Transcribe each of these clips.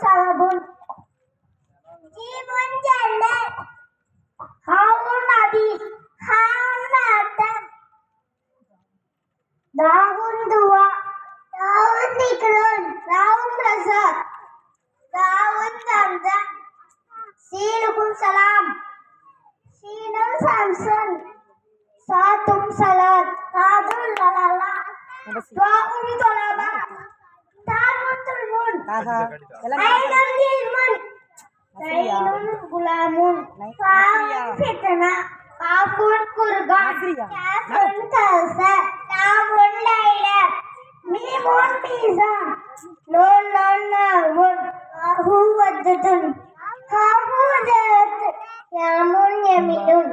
সালাবুন জীবন জান্নাত হাউন হাদিস হাউন মাতাম দাউন দুয়া দাউন যিকরুন দাউন রাজাক দাউন জামজাম সিনুকুম সালাম sinun samsun satum salat qadul lalala doaum tolaba tamun tulmun ainun ilmun ainun gulamun faun fitna kafun kurba kafun talsa tamun laila mimun mizan nun nun hu waddun hahu jat yamun yaminun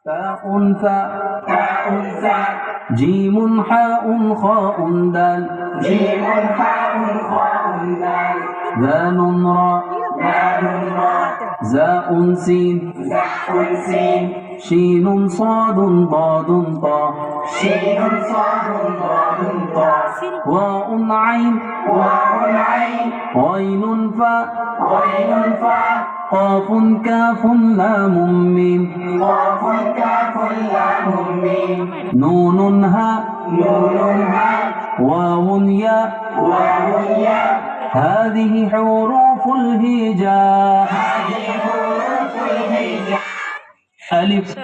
تاء جيم حاء خاء دال ذال راء زاء سين شين صاد ضاد طاء واء عين غين فاء قاف كاف لام ميم نون هاء واو ياء هذه حروف الهجاء ألف